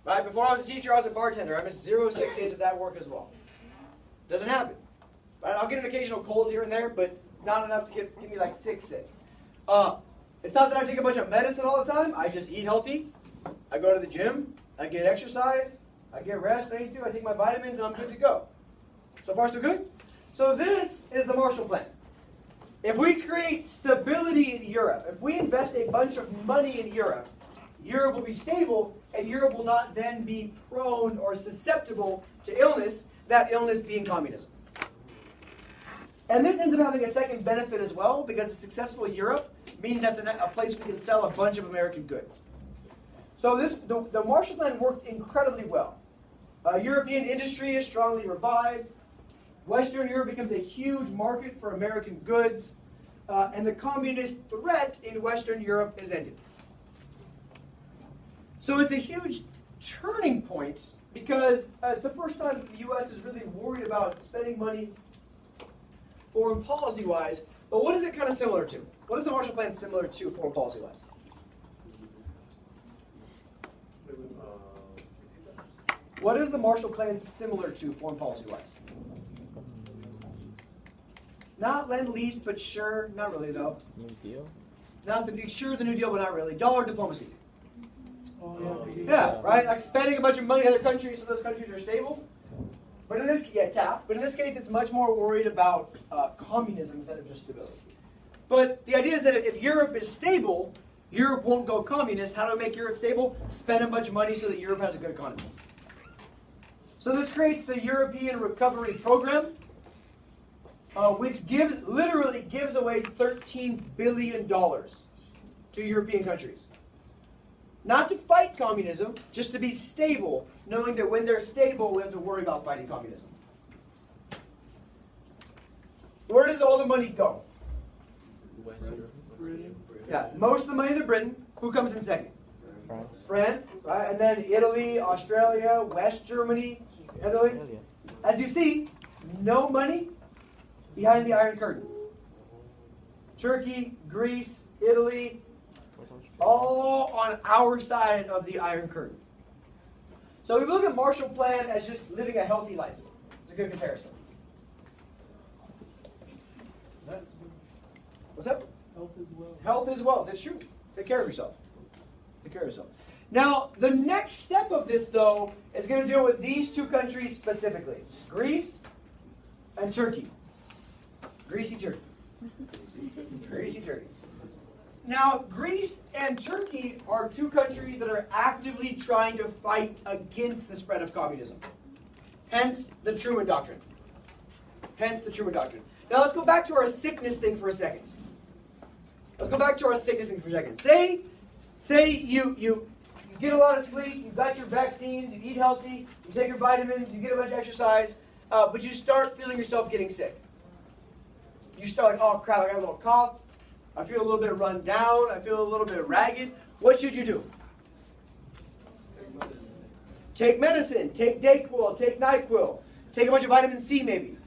Right? Before I was a teacher, I was a bartender. I missed 0 sick days at that work as well. Doesn't happen. Right? I'll get an occasional cold here and there, but not enough to get me like sick. It's not that I take a bunch of medicine all the time. I just eat healthy. I go to the gym. I get exercise. I get rest when I need to. I take my vitamins, and I'm good to go. So far, so good? So this is the Marshall Plan. If we create stability in Europe, if we invest a bunch of money in Europe, Europe will be stable, and Europe will not then be prone or susceptible to illness, that illness being communism. And this ends up having a second benefit as well, because a successful Europe means that's a place we can sell a bunch of American goods. So the Marshall Plan worked incredibly well. European industry is strongly revived. Western Europe becomes a huge market for American goods. And the communist threat in Western Europe is ended. So it's a huge turning point because it's the first time the U.S. is really worried about spending money foreign policy-wise. But what is it kind of similar to? What is the Marshall Plan similar to foreign policy-wise? What is the Marshall Plan similar to foreign policy-wise? Not Lend-Lease, but sure. Not really, though. New Deal? Not the New Deal, but not really. Dollar diplomacy. Oh, Yeah, right? Like spending a bunch of money in other countries so those countries are stable. But in this, tap. But in this case, it's much more worried about communism instead of just stability. But the idea is that if Europe is stable, Europe won't go communist. How do we make Europe stable? Spend a bunch of money so that Europe has a good economy. So this creates the European Recovery Program, which literally gives away $13 billion to European countries. Not to fight communism, just to be stable, knowing that when they're stable, we have to worry about fighting communism. Where does all the money go? Britain. Yeah, most of the money to Britain. Who comes in second? France. France, right? And then Italy, Australia, West Germany, Netherlands. As you see, no money behind the Iron Curtain. Turkey, Greece, Italy, all on our side of the Iron Curtain. So we look at Marshall Plan as just living a healthy life. It's a good comparison. What's up? Health as well. Health is wealth. That's true. Take care of yourself. Take care of yourself. Now, the next step of this, though, is going to deal with these two countries specifically. Greece and Turkey. Greasy Turkey. Greasy Turkey. Now, Greece and Turkey are two countries that are actively trying to fight against the spread of communism. Hence the Truman Doctrine. Hence the Truman Doctrine. Now, let's go back to our sickness thing for a second. Let's go back to our sickness thing for a second. Say you get a lot of sleep, you got your vaccines, you eat healthy, you take your vitamins, you get a bunch of exercise, but you start feeling yourself getting sick. You start like, oh crap, I got a little cough, I feel a little bit run down, I feel a little bit ragged. What should you do? Take medicine. Take Dayquil, take NyQuil, take a bunch of vitamin C maybe.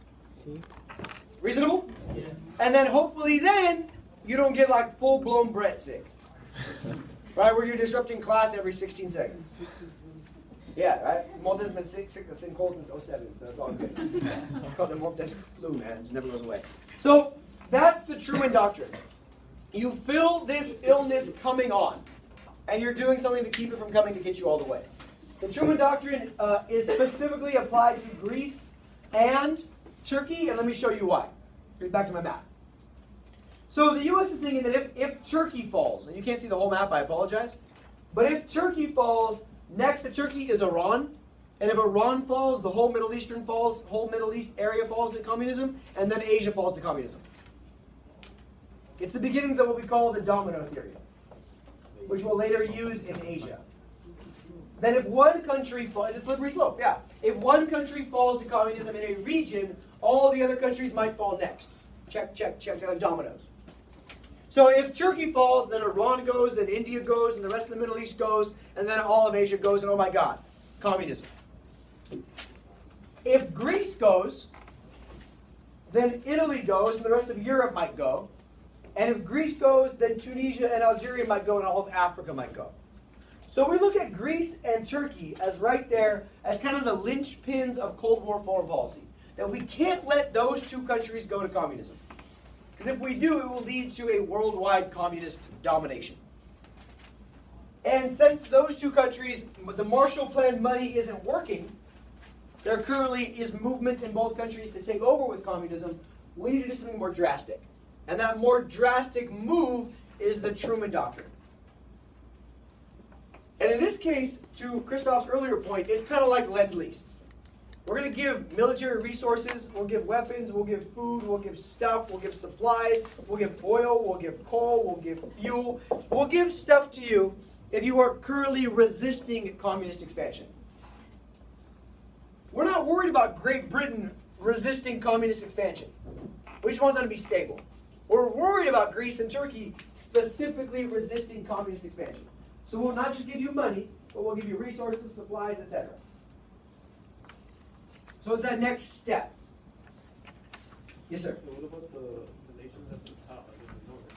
Reasonable? Yes. And then hopefully then you don't get like full-blown Brett sick. Right, where you're disrupting class every 16 seconds. Yeah, right? Malta's been sick the same cold since 07, so it's all good. It's called the Maltese flu, man. It never goes away. So that's the Truman Doctrine. You feel this illness coming on, and you're doing something to keep it from coming to get you all the way. The Truman Doctrine is specifically applied to Greece and Turkey, and let me show you why. Here's back to my map. So the U.S. is thinking that if Turkey falls, and you can't see the whole map, I apologize, but if Turkey falls, next to Turkey is Iran, and if Iran falls, the whole Middle East area falls to communism, and then Asia falls to communism. It's the beginnings of what we call the domino theory, which we'll later use in Asia. Then if one country falls, it's a slippery slope, yeah. If one country falls to communism in a region, all the other countries might fall next. Check, check, check, like dominoes. So if Turkey falls, then Iran goes, then India goes, and the rest of the Middle East goes, and then all of Asia goes, and oh my God, communism. If Greece goes, then Italy goes, and the rest of Europe might go. And if Greece goes, then Tunisia and Algeria might go, and all of Africa might go. So we look at Greece and Turkey as right there as kind of the linchpins of Cold War foreign policy. That we can't let those two countries go to communism. Because if we do, it will lead to a worldwide communist domination. And since those two countries, the Marshall Plan money isn't working, there currently is movements in both countries to take over with communism, we need to do something more drastic. And that more drastic move is the Truman Doctrine. And in this case, to Christoph's earlier point, it's kind of like Lend-Lease. We're going to give military resources, we'll give weapons, we'll give food, we'll give stuff, we'll give supplies, we'll give oil, we'll give coal, we'll give fuel. We'll give stuff to you if you are currently resisting communist expansion. We're not worried about Great Britain resisting communist expansion. We just want them to be stable. We're worried about Greece and Turkey specifically resisting communist expansion. So we'll not just give you money, but we'll give you resources, supplies, etc. So it's that next step. Yes, sir? What about the nations at the top, like in the north?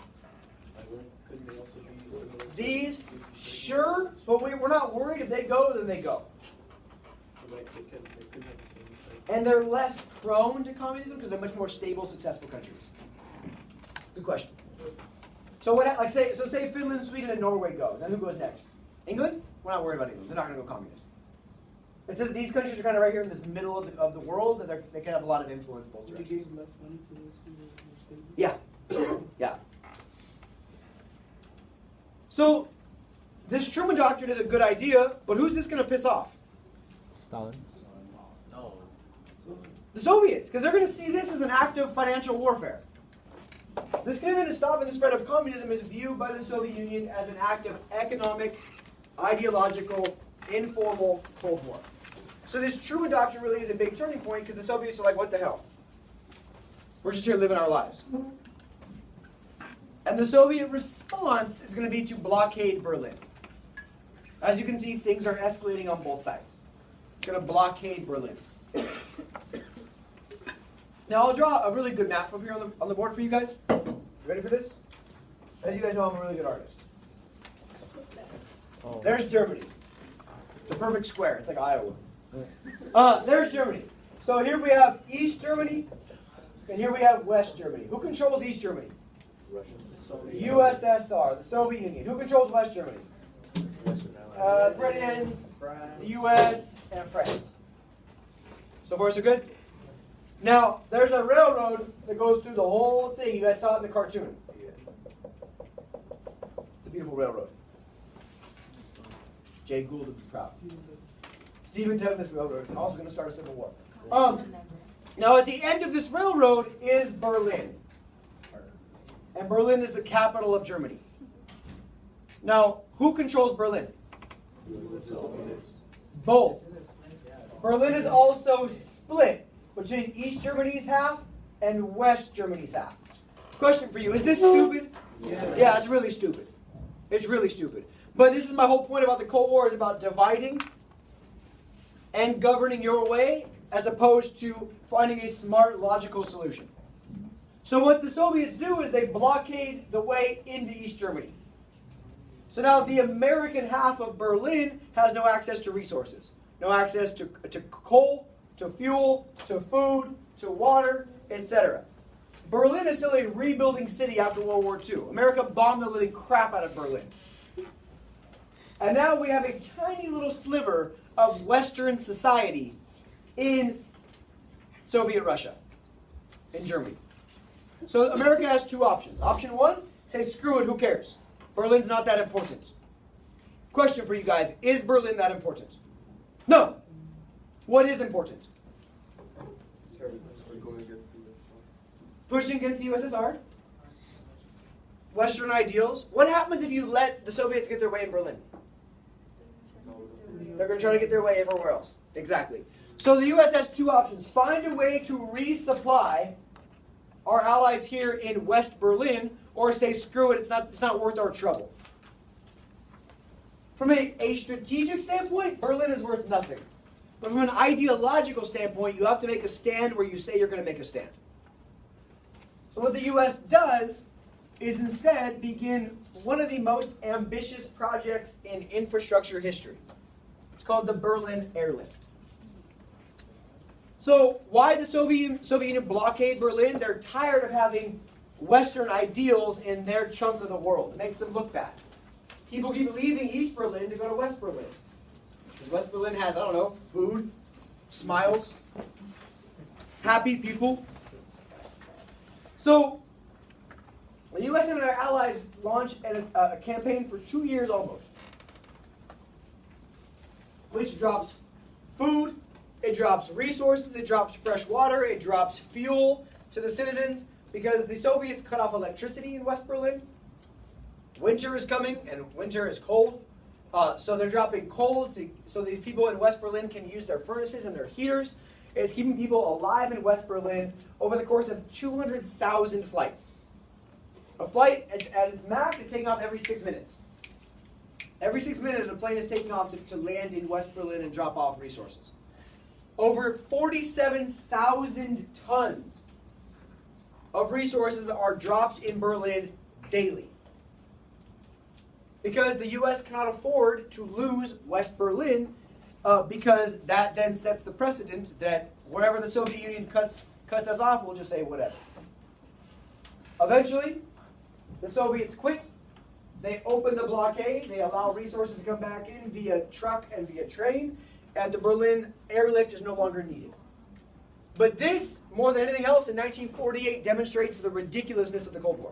Like, couldn't they also be similar? These, sure, but we're not worried. If they go, then they go. Like, they couldn't have the same thing. And they're less prone to communism because they're much more stable, successful countries. Good question. So what? Say Finland, Sweden, and Norway go. Then who goes next? England? We're not worried about England. They're not going to go communist. It says that these countries are kind of right here in this middle of the world, and they can have a lot of influence both So they directions. gave less money to those who were stable? Yeah. Yeah. So this Truman Doctrine is a good idea, but who's this going to piss off? Stalin. No. The Soviets, because they're going to see this as an act of financial warfare. This commitment to stopping the spread of communism is viewed by the Soviet Union as an act of economic, ideological, informal Cold War. So this Truman Doctrine really is a big turning point because the Soviets are like, what the hell? We're just here living our lives. And the Soviet response is going to be to blockade Berlin. As you can see, things are escalating on both sides. It's going to blockade Berlin. Now I'll draw a really good map up here on the board for you guys. Ready for this? As you guys know, I'm a really good artist. Oh. There's Germany. It's a perfect square. It's like Iowa. There's Germany. So here we have East Germany, and here we have West Germany. Who controls East Germany? Russia. The USSR, the Soviet Union. Who controls West Germany? Western Allies. Britain, the US, and France. So far, so good? Now, there's a railroad that goes through the whole thing. You guys saw it in the cartoon. It's a beautiful railroad. Jay Gould would be proud. Stephen Douglas Railroad is also going to start a civil war. Now, at the end of this railroad is Berlin. And Berlin is the capital of Germany. Now, who controls Berlin? Both. Berlin is also split between East Germany's half and West Germany's half. Question for you, is this stupid? Yeah, it's really stupid. It's really stupid. But this is my whole point about the Cold War, is about dividing and governing your way as opposed to finding a smart, logical solution. So what the Soviets do is they blockade the way into East Germany. So now the American half of Berlin has no access to resources. No access to coal, to fuel, to food, to water, etc. Berlin is still a rebuilding city after World War II. America bombed the living crap out of Berlin. And now we have a tiny little sliver of Western society in Soviet Russia, in Germany. So America has two options. Option one, say screw it, who cares? Berlin's not that important. Question for you guys, is Berlin that important? No. What is important? Pushing against the USSR? Western ideals? What happens if you let the Soviets get their way in Berlin? They're going to try to get their way everywhere else. Exactly. So the U.S. has two options. Find a way to resupply our allies here in West Berlin, or say, screw it, it's not worth our trouble. From a strategic standpoint, Berlin is worth nothing. But from an ideological standpoint, you have to make a stand where you say you're going to make a stand. So what the U.S. does is instead begin one of the most ambitious projects in infrastructure history. It's called the Berlin Airlift. So why the Soviet Union blockade Berlin? They're tired of having Western ideals in their chunk of the world. It makes them look bad. People keep leaving East Berlin to go to West Berlin. Because West Berlin has, I don't know, food, smiles, happy people. So the U.S. and our allies launched a campaign for 2 years almost, which drops food, it drops resources, it drops fresh water, it drops fuel to the citizens, because the Soviets cut off electricity in West Berlin. Winter is coming, and winter is cold. So they're dropping coal so these people in West Berlin can use their furnaces and their heaters. It's keeping people alive in West Berlin over the course of 200,000 flights. A flight at its max is taking off every 6 minutes. Every 6 minutes, a plane is taking off to land in West Berlin and drop off resources. Over 47,000 tons of resources are dropped in Berlin daily. Because the U.S. cannot afford to lose West Berlin, because that then sets the precedent that wherever the Soviet Union cuts us off, we'll just say whatever. Eventually, the Soviets quit. They open the blockade. They allow resources to come back in via truck and via train, and the Berlin airlift is no longer needed. But this, more than anything else, in 1948 demonstrates the ridiculousness of the Cold War.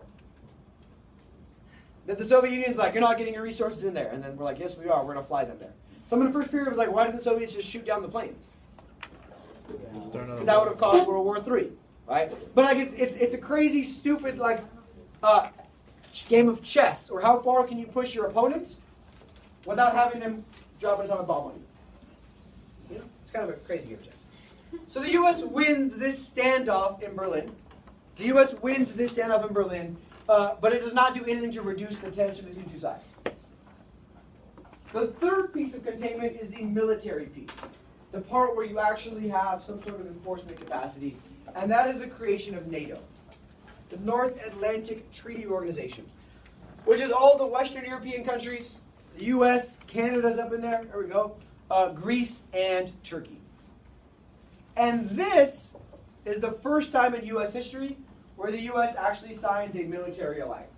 That the Soviet Union's like, you're not getting your resources in there. And then we're like, yes, we are. We're going to fly them there. Some in the first period was like, why did the Soviets just shoot down the planes? Because that would have caused World War III, right? But like, it's a crazy, stupid, like, game of chess. Or how far can you push your opponent without having them drop an atomic bomb on you? You know, it's kind of a crazy game of chess. So the U.S. wins this standoff in Berlin. The U.S. wins this standoff in Berlin, but it does not do anything to reduce the tension between two sides. The third piece of containment is the military piece, the part where you actually have some sort of enforcement capacity, and that is the creation of NATO, the North Atlantic Treaty Organization, which is all the Western European countries, the U.S., Canada's up in there, there we go, Greece, and Turkey. And this is the first time in U.S. history where the U.S. actually signs a military alliance.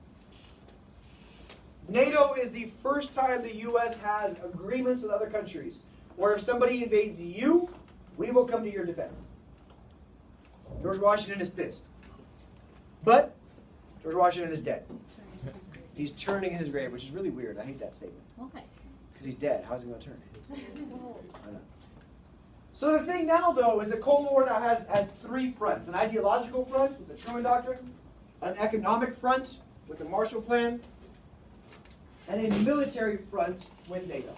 NATO is the first time the U.S. has agreements with other countries where if somebody invades you, we will come to your defense. George Washington is pissed. But George Washington is dead. He's turning in his grave, which is really weird. I hate that statement. Why? Because he's dead. How's he going to turn? I know. So the thing now, though, is the Cold War now has three fronts. An ideological front with the Truman Doctrine, an economic front with the Marshall Plan, and a military front with NATO.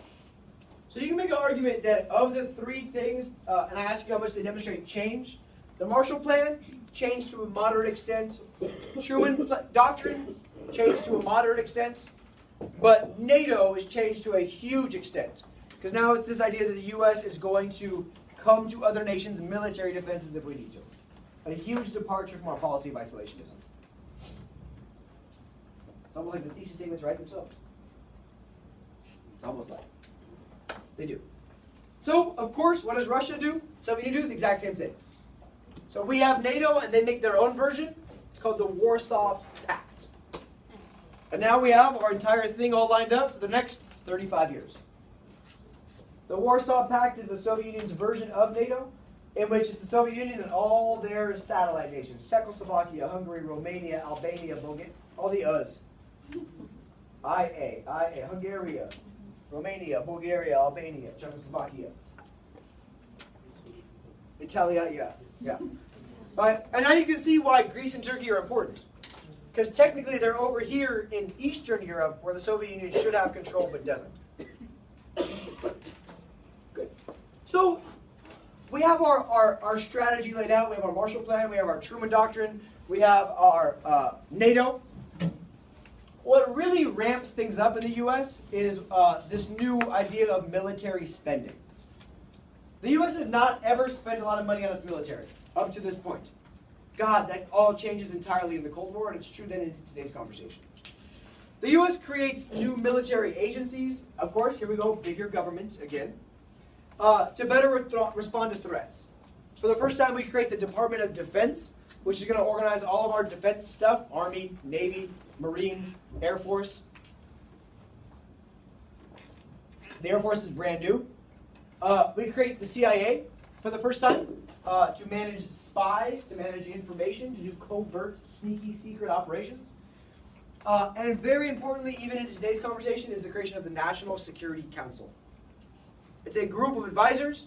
So you can make an argument that of the three things, and I ask you how much they demonstrate change, the Marshall Plan changed to a moderate extent, Truman Doctrine changed to a moderate extent, but NATO is changed to a huge extent. Because now it's this idea that the U.S. is going to come to other nations' military defenses if we need to. A huge departure from our policy of isolationism. It's almost like the thesis statements write themselves. It's almost like. They do. So, of course, what does Russia do? Soviet Union do the exact same thing. So we have NATO, and they make their own version. It's called the Warsaw Pact. And now we have our entire thing all lined up for the next 35 years. The Warsaw Pact is the Soviet Union's version of NATO, in which it's the Soviet Union and all their satellite nations. Czechoslovakia, Hungary, Romania, Albania, Bulgaria, all the Us. IA, Hungary, Romania, Bulgaria, Albania, Czechoslovakia. Italia, yeah. Right? And now you can see why Greece and Turkey are important. Because technically they're over here in Eastern Europe where the Soviet Union should have control but doesn't. Good. So we have our strategy laid out. We have our Marshall Plan. We have our Truman Doctrine. We have our NATO. What really ramps things up in the U.S. is this new idea of military spending. The U.S. has not ever spent a lot of money on its military up to this point. God, that all changes entirely in the Cold War, and it's true then into today's conversation. The U.S. creates new military agencies, of course, here we go, bigger government again, to better respond to threats. For the first time, we create the Department of Defense, which is going to organize all of our defense stuff, Army, Navy, Marines, Air Force. The Air Force is brand new. We create the CIA for the first time to manage spies, to manage information, to do covert, sneaky, secret operations. And very importantly, even in today's conversation, is the creation of the National Security Council. It's a group of advisors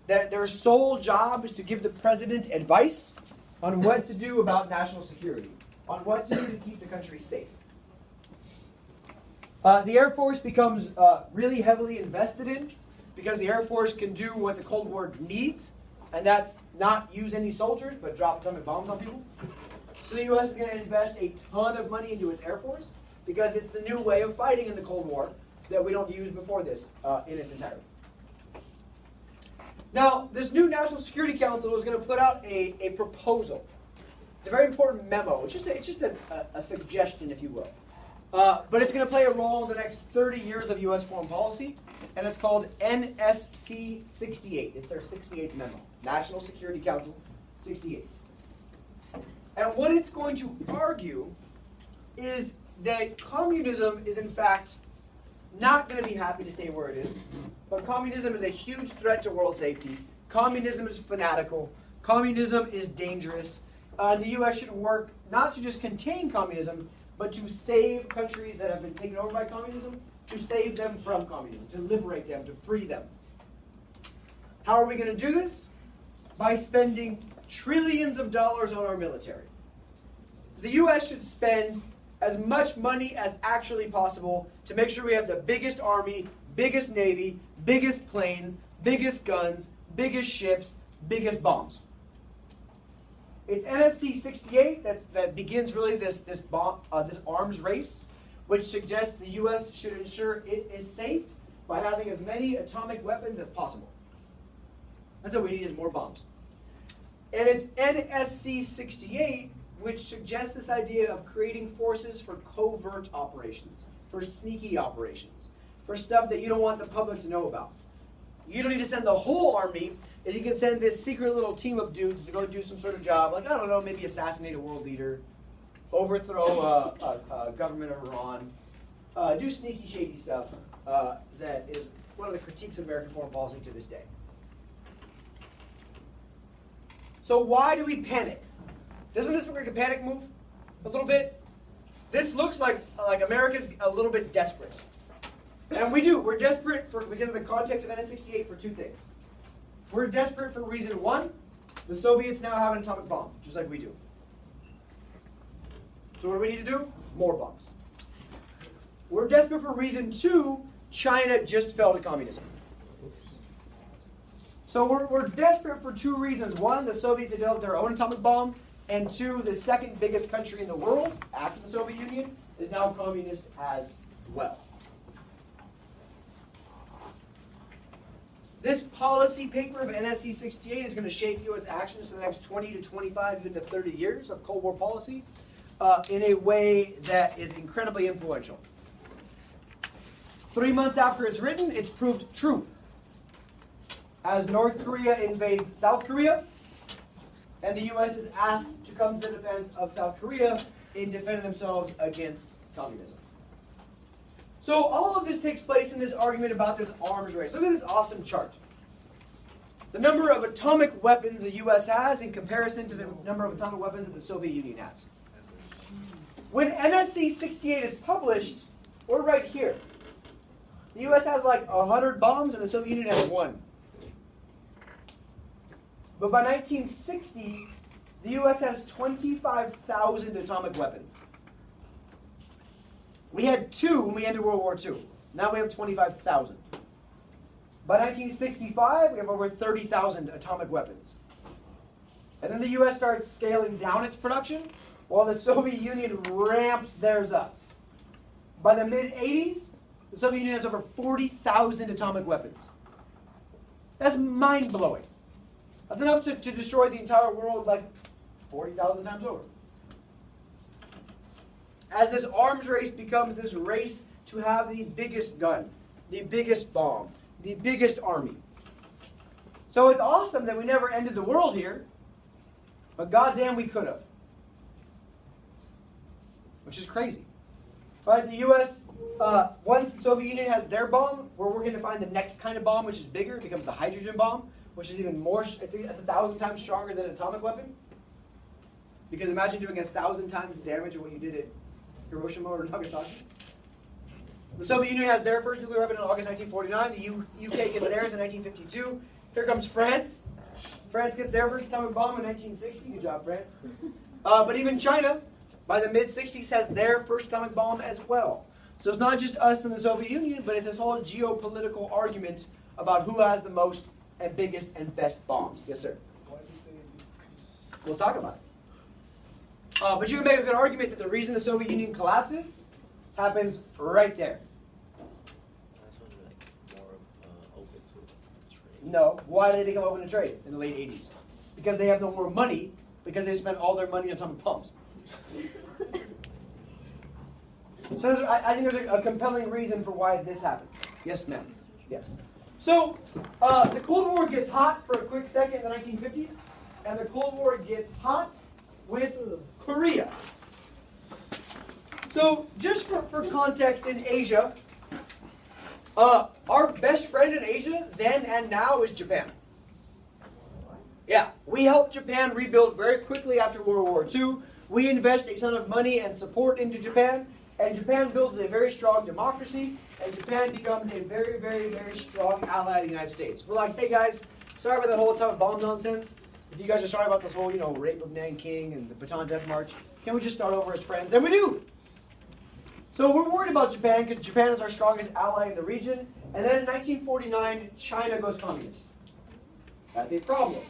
that their sole job is to give the president advice on what to do about national security, on what to do to keep the country safe. The Air Force becomes really heavily invested in because the Air Force can do what the Cold War needs, and that's not use any soldiers, but drop atomic bombs on people. So the U.S. is going to invest a ton of money into its Air Force because it's the new way of fighting in the Cold War that we don't use before this in its entirety. Now, this new National Security Council is going to put out a proposal. It's a very important memo. It's just a suggestion, if you will. But it's going to play a role in the next 30 years of U.S. foreign policy, and it's called NSC 68. It's their 68th memo, National Security Council 68. And what it's going to argue is that communism is, in fact, not going to be happy to stay where it is, but communism is a huge threat to world safety. Communism is fanatical. Communism is dangerous. The U.S. should work not to just contain communism, but to save countries that have been taken over by communism, to save them from communism, to liberate them, to free them. How are we going to do this? By spending trillions of dollars on our military. The U.S. should spend as much money as actually possible to make sure we have the biggest army, biggest navy, biggest planes, biggest guns, biggest ships, biggest bombs. It's NSC 68 that begins really this arms race, which suggests the U.S. should ensure it is safe by having as many atomic weapons as possible. That's what we need, is more bombs. And it's NSC 68 which suggests this idea of creating forces for covert operations, for sneaky operations, for stuff that you don't want the public to know about. You don't need to send the whole army. If you can send this secret little team of dudes to go do some sort of job, like, I don't know, maybe assassinate a world leader, overthrow a government of Iran, do sneaky, shady stuff that is one of the critiques of American foreign policy to this day. So why do we panic? Doesn't this look like a panic move? A little bit? This looks like America's a little bit desperate. And we do. We're desperate because of the context of NS-68 for two things. We're desperate for reason one, the Soviets now have an atomic bomb, just like we do. So what do we need to do? More bombs. We're desperate for reason two, China just fell to communism. So we're desperate for two reasons. One, the Soviets have developed their own atomic bomb. And two, the second biggest country in the world, after the Soviet Union, is now communist as well. This policy paper of NSC 68 is going to shape U.S. actions for the next 20 to 25, even to 30 years of Cold War policy in a way that is incredibly influential. 3 months after it's written, it's proved true. As North Korea invades South Korea, and the U.S. is asked to come to the defense of South Korea in defending themselves against communism. So all of this takes place in this argument about this arms race. Look at this awesome chart. The number of atomic weapons the U.S. has in comparison to the number of atomic weapons that the Soviet Union has. When NSC 68 is published, we're right here. The U.S. has like 100 bombs and the Soviet Union has 1. But by 1960, the U.S. has 25,000 atomic weapons. We had 2 when we ended World War II. Now we have 25,000. By 1965, we have over 30,000 atomic weapons. And then the U.S. starts scaling down its production, while the Soviet Union ramps theirs up. By the mid-80s, the Soviet Union has over 40,000 atomic weapons. That's mind-blowing. That's enough to destroy the entire world like 40,000 times over. as this arms race becomes this race to have the biggest gun, the biggest bomb, the biggest army. So it's awesome that we never ended the world here, but goddamn we could have. Which is crazy. Right, the U.S., once the Soviet Union has their bomb, we're working to find the next kind of bomb, which is bigger. It becomes the hydrogen bomb, which is even more, it's 1,000 times stronger than an atomic weapon. Because imagine doing 1,000 times the damage of what you did at Hiroshima or Nagasaki. The Soviet Union has their first nuclear weapon in August 1949. The UK gets theirs in 1952. Here comes France. France gets their first atomic bomb in 1960. Good job, France. But even China, by the mid-60s, has their first atomic bomb as well. So it's not just us and the Soviet Union, but it's this whole geopolitical argument about who has the most and biggest and best bombs. Yes, sir? Why did they do peace? We'll talk about it. But you can make a good argument that the reason the Soviet Union collapses happens right there. That's when they're like more open to trade. No. Why did they become open to trade in the late 80s? Because they have no more money, because they spent all their money on atomic bombs. So I think there's a compelling reason for why this happened. Yes, ma'am. Yes. So the Cold War gets hot for a quick second in the 1950s, and the Cold War gets hot with Korea. So just for context, in Asia, our best friend in Asia then and now is Japan. Yeah, we helped Japan rebuild very quickly after World War II. We invest a ton of money and support into Japan, and Japan builds a very strong democracy, and Japan becomes a very, very, very strong ally of the United States. We're like, hey guys, sorry about that whole atomic bomb nonsense. If you guys are sorry about this whole, rape of Nanking and the Bataan Death March, can we just start over as friends? And we do. So we're worried about Japan because Japan is our strongest ally in the region. And then in 1949, China goes communist. That's a problem.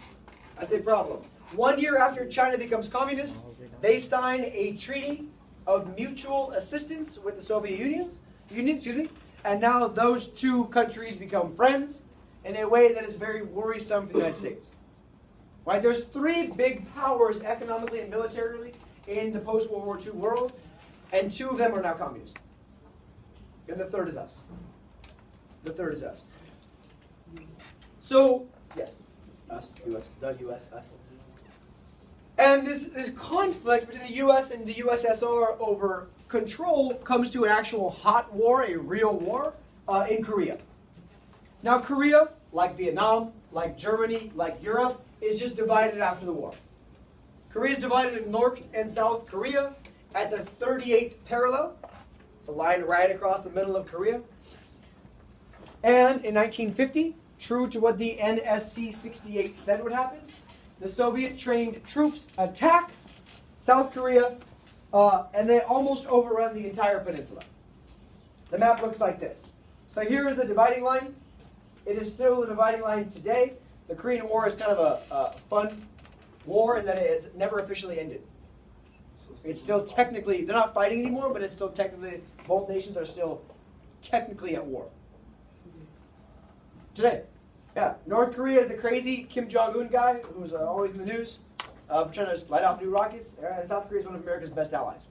That's a problem. 1 year after China becomes communist, they sign a treaty of mutual assistance with the Soviet Union, and now those two countries become friends in a way that is very worrisome for the United States. Right? There's three big powers economically and militarily in the post-World War II world, and two of them are now communist. And the third is us. The third is us. So, yes, us, US, the US, us. And this conflict between the US and the USSR over control comes to an actual hot war, a real war, in Korea. Now Korea, like Vietnam, like Germany, like Europe, is just divided after the war. Korea is divided in North and South Korea at the 38th parallel. It's a line right across the middle of Korea. And in 1950, true to what the NSC 68 said would happen, the Soviet-trained troops attack South Korea, and they almost overrun the entire peninsula. The map looks like this. So here is the dividing line. It is still the dividing line today. The Korean War is kind of a fun war in that it has never officially ended. It's still technically, they're not fighting anymore, but it's still technically, both nations are still technically at war. Today. Yeah, North Korea is the crazy Kim Jong-un guy who's always in the news for trying to light off new rockets. And South Korea is one of America's best allies.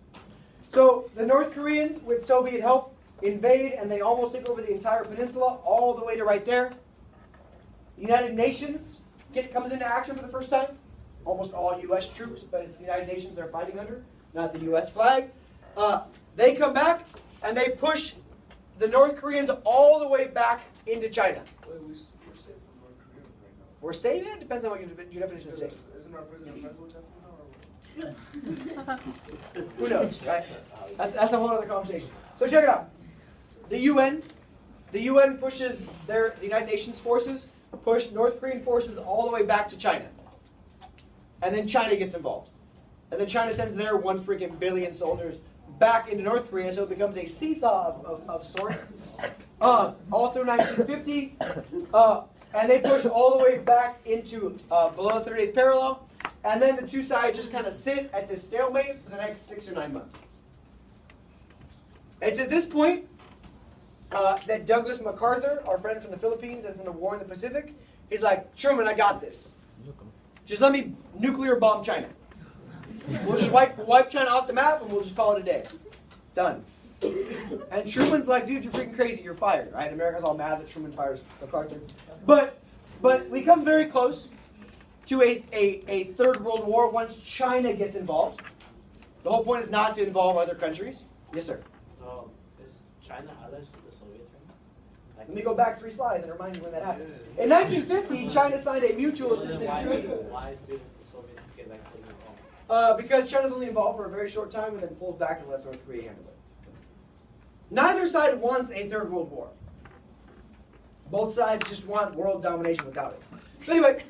So the North Koreans, with Soviet help, invade and they almost take over the entire peninsula, all the way to right there. The United Nations comes into action for the first time. Almost all U.S. troops, but it's the United Nations they're fighting under, not the U.S. flag. They come back and they push the North Koreans all the way back into China. Wait, we're safe from North Korea right now. We're safe? It depends on what your definition of safe. Isn't our president friends with them now? Who knows, right? That's a whole other conversation. So check it out. The UN pushes the United Nations forces, push North Korean forces all the way back to China. And then China gets involved. And then China sends their 1 freaking billion soldiers back into North Korea, so it becomes a seesaw of sorts. All through 1950. And they push all the way back into below the 38th parallel. And then the two sides just kind of sit at this stalemate for the next 6 or 9 months. It's at this point that Douglas MacArthur, our friend from the Philippines and from the war in the Pacific, he's like, Truman, I got this. Just let me nuclear bomb China. We'll just wipe China off the map and we'll just call it a day. Done. And Truman's like, dude, you're freaking crazy. You're fired, right? America's all mad that Truman fires MacArthur. But we come very close to a third world war once China gets involved. The whole point is not to involve other countries. Yes, sir. Is China allies with the Soviets right now? Let me go back 3 slides and remind you when that happened. In 1950, China signed a mutual assistance treaty. Why did the Soviets get like fully involved? Because China's only involved for a very short time and then pulls back and lets North Korea handle it. Neither side wants a third world war. Both sides just want world domination without it. So anyway,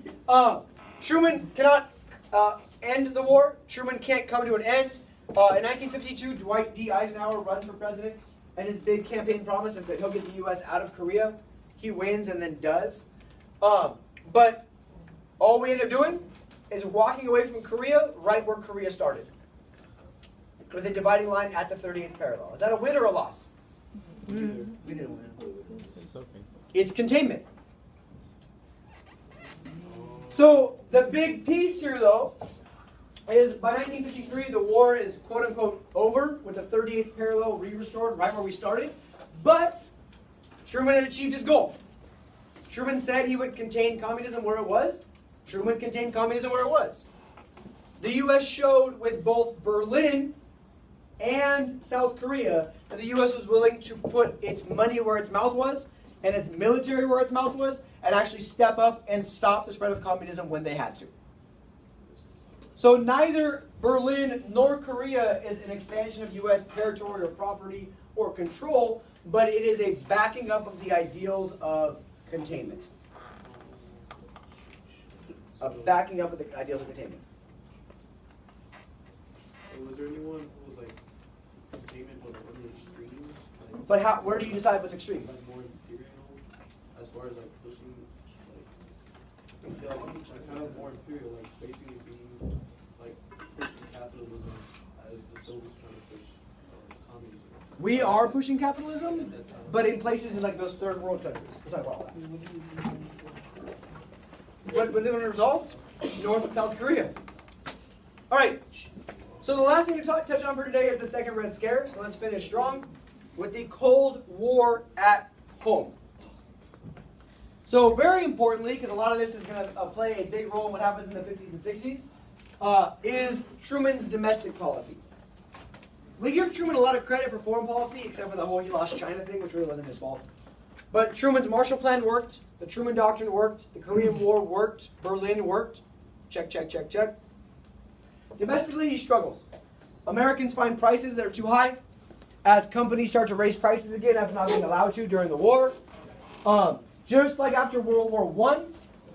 Truman cannot end the war. Truman can't come to an end. In 1952, Dwight D. Eisenhower runs for president, and his big campaign promise is that he'll get the U.S. out of Korea. He wins and then does. But all we end up doing is walking away from Korea right where Korea started, with a dividing line at the 38th parallel. Is that a win or a loss? We didn't win. It's okay. It's containment. So the big piece here, though, is by 1953, the war is quote-unquote over, with the 38th parallel re-restored right where we started. But Truman had achieved his goal. Truman said he would contain communism where it was. Truman contained communism where it was. The U.S. showed with both Berlin and South Korea that the U.S. was willing to put its money where its mouth was and its military where its mouth was and actually step up and stop the spread of communism when they had to. So neither Berlin nor Korea is an expansion of U.S. territory or property or control, but it is a backing up of the ideals of containment. A backing up of the ideals of containment. Was there anyone who was like containment was one of the extremes? Like, But how? Where do you decide what's extreme? like more imperial, as far as like pushing, like kind of more imperial, like basically being like pushing capitalism as the Soviets trying to push communism. We are pushing capitalism, At that time. but in places in like those third world countries. We'll talk about all that. What they want to resolve? North and South Korea. All right. So the last thing to touch on for today is the second Red Scare. So let's finish strong with the Cold War at home. So very importantly, because a lot of this is going to play a big role in what happens in the 50s and 60s, is Truman's domestic policy. We give Truman a lot of credit for foreign policy, except for the whole he lost China thing, which really wasn't his fault. But Truman's Marshall Plan worked, the Truman Doctrine worked, the Korean War worked, Berlin worked. Check, check, check, check. Domestically, he struggles. Americans find prices that are too high as companies start to raise prices again after not being allowed to during the war. Just like after World War I,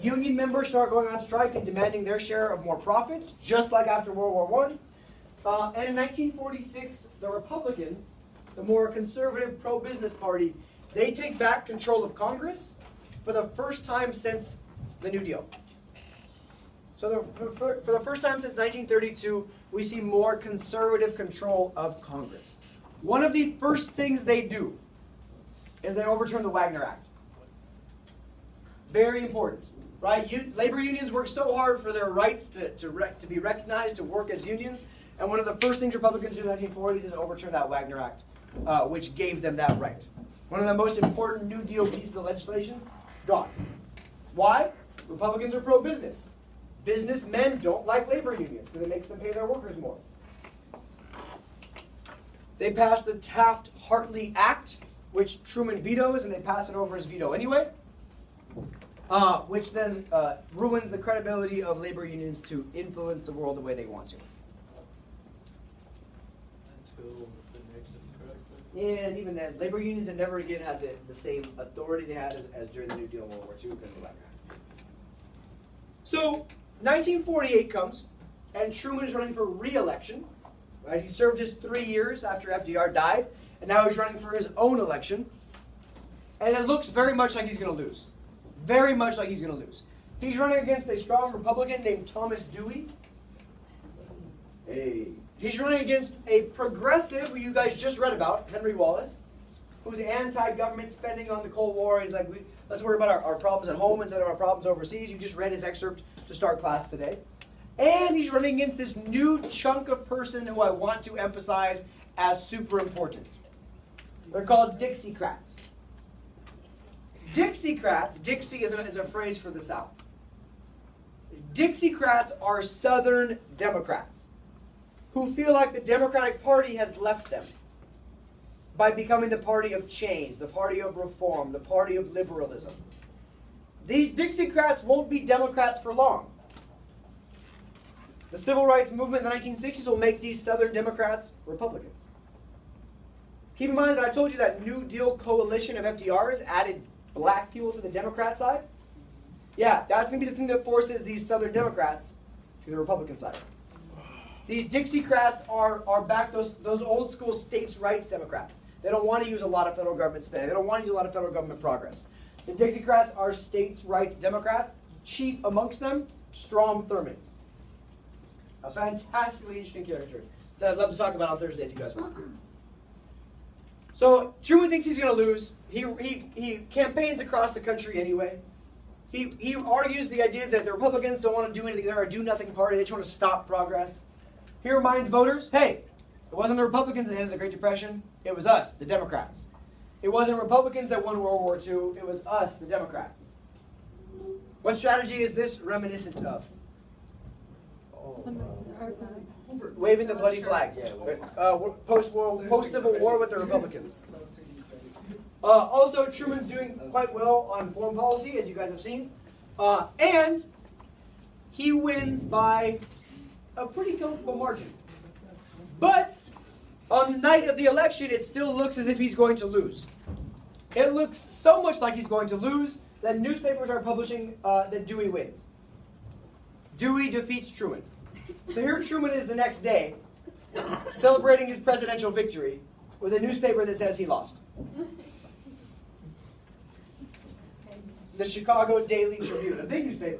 union members start going on strike and demanding their share of more profits, just like after World War I. And in 1946, the Republicans, the more conservative pro-business party, they take back control of Congress for the first time since the New Deal. So for the first time since 1932, we see more conservative control of Congress. One of the first things they do is they overturn the Wagner Act. Very important, right? Labor unions work so hard for their rights to be recognized, to work as unions, and one of the first things Republicans do in the 1940s is overturn that Wagner Act, which gave them that right. One of the most important New Deal pieces of legislation, gone. Why? Republicans are pro-business. Businessmen don't like labor unions because it makes them pay their workers more. They passed the Taft-Hartley Act, which Truman vetoes, and they pass it over his veto anyway, which then ruins the credibility of labor unions to influence the world the way they want to. Until the next Democratic. And even then, labor unions had never again had the same authority they had as during the New Deal in World War II because of the Wagner Act. So, 1948 comes, and Truman is running for re-election. Right? He served his 3 years after FDR died, and now he's running for his own election. And it looks very much like he's going to lose. Very much like he's going to lose. He's running against a strong Republican named Thomas Dewey. Hey. He's running against a progressive, who you guys just read about, Henry Wallace, who's anti-government spending on the Cold War. He's like, let's worry about our problems at home instead of our problems overseas. You just read his excerpt to start class today. And he's running against this new chunk of person who I want to emphasize as super important. They're called Dixiecrats. Dixiecrats, Dixie is a phrase for the South. Dixiecrats are Southern Democrats who feel like the Democratic Party has left them by becoming the party of change, the party of reform, the party of liberalism. These Dixiecrats won't be Democrats for long. The civil rights movement in the 1960s will make these Southern Democrats Republicans. Keep in mind that I told you that New Deal coalition of FDR's added black people to the Democrat side. Yeah, that's going to be the thing that forces these Southern Democrats to the Republican side. These Dixiecrats are back those old school states' rights Democrats. They don't want to use a lot of federal government spending. They don't want to use a lot of federal government progress. The Dixiecrats are states' rights Democrats. Chief amongst them, Strom Thurmond. A fantastically interesting character that I'd love to talk about on Thursday if you guys want. So Truman thinks he's going to lose. He campaigns across the country anyway. He argues the idea that the Republicans don't want to do anything. They're a do-nothing party. They just want to stop progress. He reminds voters, hey, it wasn't the Republicans that ended the Great Depression. It was us, the Democrats. It wasn't Republicans that won World War II. It was us, the Democrats. What strategy is this reminiscent of? Waving the bloody flag. Post-Civil War with the Republicans. Also, Truman's doing quite well on foreign policy, as you guys have seen. And he wins by a pretty comfortable margin. But on the night of the election, it still looks as if he's going to lose. It looks so much like he's going to lose that newspapers are publishing that Dewey wins. Dewey defeats Truman. So here Truman is the next day, celebrating his presidential victory with a newspaper that says he lost. The Chicago Daily Tribune, a big newspaper,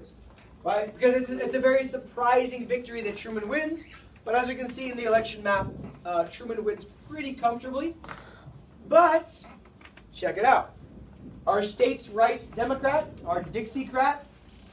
right? Because it's a very surprising victory that Truman wins. But as we can see in the election map, Truman wins pretty comfortably. But check it out. Our states' rights Democrat, our Dixiecrat,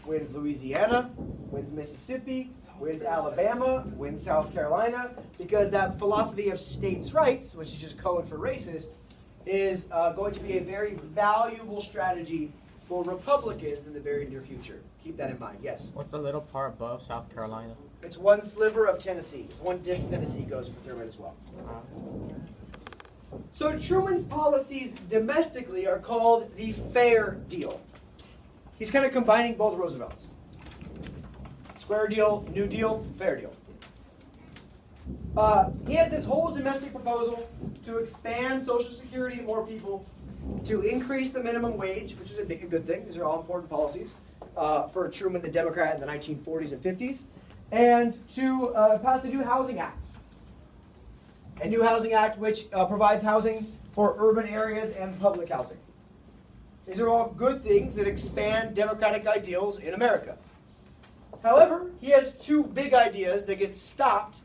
wins Louisiana, wins Mississippi, wins Alabama, wins South Carolina, because that philosophy of states' rights, which is just code for racist, is going to be a very valuable strategy for Republicans in the very near future. Keep that in mind. Yes? What's the little part above South Carolina? It's one sliver of Tennessee. One dish of Tennessee goes for Thurman as well. So Truman's policies domestically are called the Fair Deal. He's kind of combining both Roosevelts. Square deal, New Deal, Fair Deal. He has this whole domestic proposal to expand Social Security to more people, to increase the minimum wage, which is a good thing. These are all important policies for Truman, the Democrat, in the 1940s and 50s. And to pass a new housing act. A new housing act which provides housing for urban areas and public housing. These are all good things that expand democratic ideals in America. However, he has two big ideas that get stopped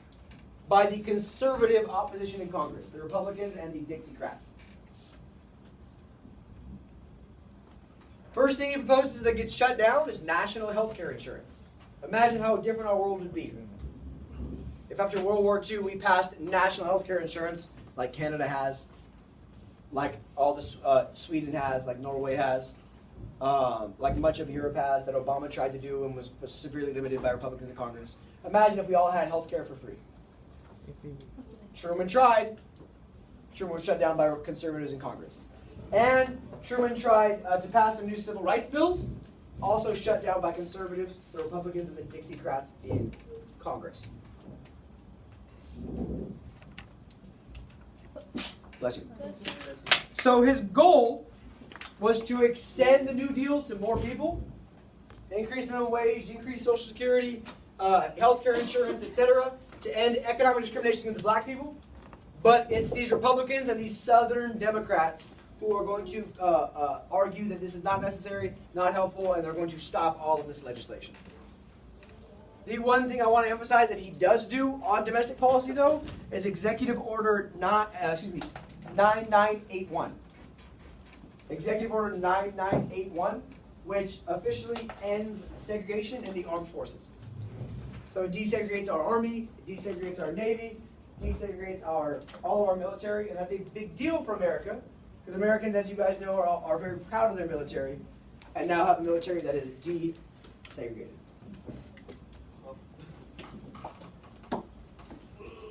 by the conservative opposition in Congress, the Republicans and the Dixiecrats. First thing he proposes that gets shut down is national health care insurance. Imagine how different our world would be if after World War II we passed national health care insurance like Canada has, like all the Sweden has, like Norway has, like much of Europe has, that Obama tried to do and was severely limited by Republicans in Congress. Imagine if we all had health care for free. Truman tried. Truman was shut down by conservatives in Congress. And Truman tried to pass some new civil rights bills, also shut down by conservatives, the Republicans, and the Dixiecrats in Congress. Bless you. So his goal was to extend the New Deal to more people, increase minimum wage, increase Social Security, health care insurance, etc., to end economic discrimination against black people. But it's these Republicans and these Southern Democrats who are going to argue that this is not necessary, not helpful, and they're going to stop all of this legislation. The one thing I want to emphasize that he does do on domestic policy, though, is Executive Order 9981. Executive Order 9981, which officially ends segregation in the armed forces. So it desegregates our Army, it desegregates our Navy, desegregates all of our military, and that's a big deal for America, because Americans, as you guys know, are very proud of their military, and now have a military that is desegregated.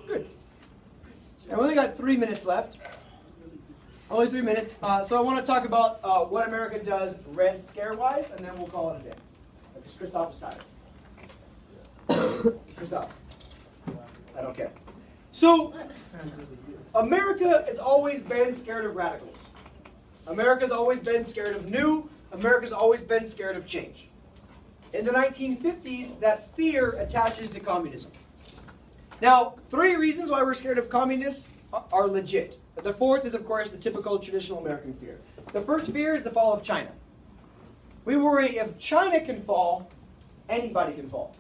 Good. I've only got 3 minutes left. Only 3 minutes. So I want to talk about what America does Red Scare-wise, and then we'll call it a day. Because Christoph is tired. Christoph. I don't care. So, America has always been scared of radicals. America's always been scared of new. America's always been scared of change. In the 1950s, that fear attaches to communism. Now, 3 reasons why we're scared of communists are legit. The 4th is, of course, the typical traditional American fear. The first fear is the fall of China. We worry if China can fall, anybody can fall.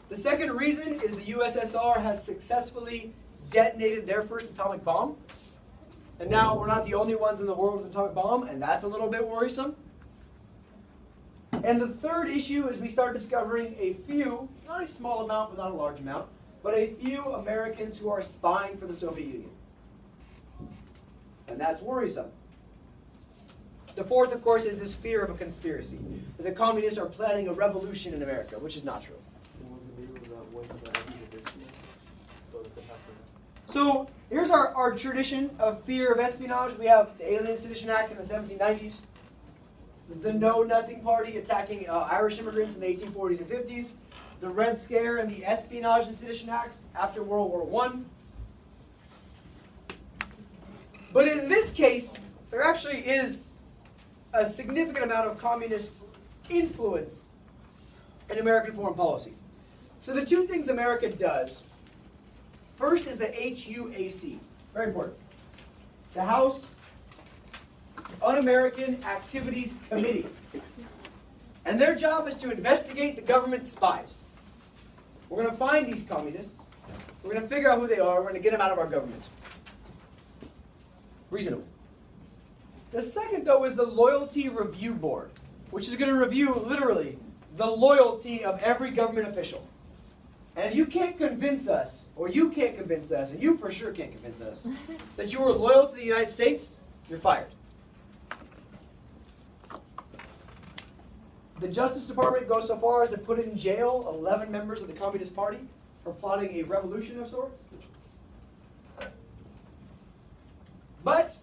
The second reason is the USSR has successfully detonated their first atomic bomb. And now we're not the only ones in the world with an atomic bomb, and that's a little bit worrisome. And the third issue is we start discovering a few, not a small amount, but not a large amount, but a few Americans who are spying for the Soviet Union. And that's worrisome. The 4th, of course, is this fear of a conspiracy. That the communists are planning a revolution in America, which is not true. So here's our tradition of fear of espionage. We have the Alien Sedition Acts in the 1790s. The Know Nothing Party attacking Irish immigrants in the 1840s and 50s. The Red Scare and the Espionage and Sedition Acts after World War I. But in this case, there actually is a significant amount of communist influence in American foreign policy. So the 2 things America does, first is the HUAC, very important. The House Un-American Activities Committee. And their job is to investigate the government's spies. We're going to find these communists. We're going to figure out who they are. We're going to get them out of our government. Reasonable. The second, though, is the Loyalty Review Board, which is going to review, literally, the loyalty of every government official. And if you can't convince us, or you can't convince us, and you for sure can't convince us, that you are loyal to the United States, you're fired. The Justice Department goes so far as to put in jail 11 members of the Communist Party for plotting a revolution of sorts. But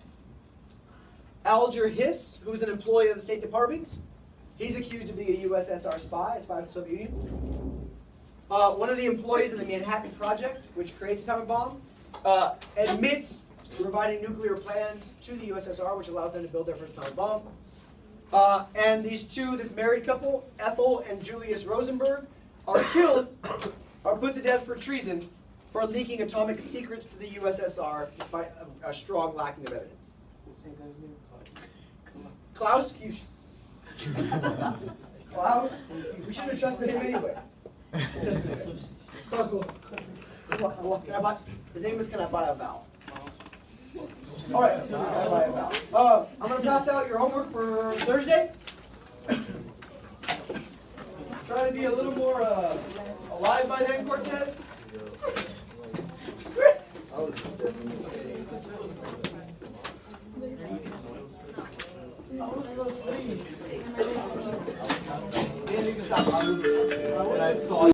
Alger Hiss, who's an employee of the State Department, he's accused of being a USSR spy, a spy for the Soviet Union. One of the employees of the Manhattan Project, which creates atomic bomb, admits to providing nuclear plans to the USSR, which allows them to build their first atomic bomb. And this married couple, Ethel and Julius Rosenberg, are put to death for treason for leaking atomic secrets to the USSR despite a strong lacking of evidence. What's that guy's name? Klaus Fuchs. Klaus? We shouldn't have trusted him anyway. His name is Can I Buy a Vowel? All right, I'm going to pass out your homework for Thursday. Try to be a little more alive by then, Cortez.